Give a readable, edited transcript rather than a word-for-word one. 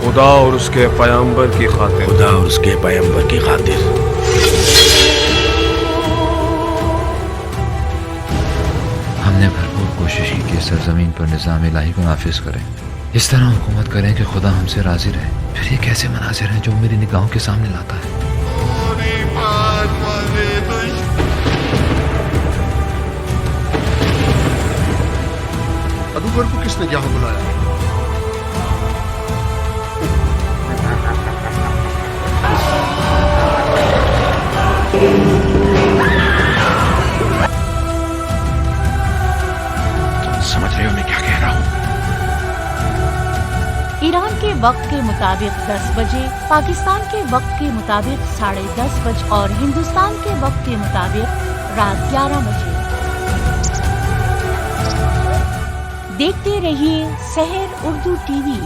खुदा और उसके पैगंबर की खातिर। खुदा और उसके पैगंबर की खातिर। हमने भरपूर कोशिश की कि सरजमीन पर निज़ाम इलाही को नाफिज करें, इस तरह हुकूमत करें कि खुदा हमसे राजी रहे। फिर ये कैसे मनाजिर हैं जो मेरी निगाहों के सामने लाता है। जादूगर को किसने यहाँ बुलाया? समझ रहे हो मैं क्या कह रहा हूँ? ईरान के वक्त के मुताबिक 10 बजे, पाकिस्तान के वक्त के मुताबिक 10:30 बजे और हिंदुस्तान के वक्त के मुताबिक रात 11 बजे। देखते रहिए सहर उर्दू टीवी।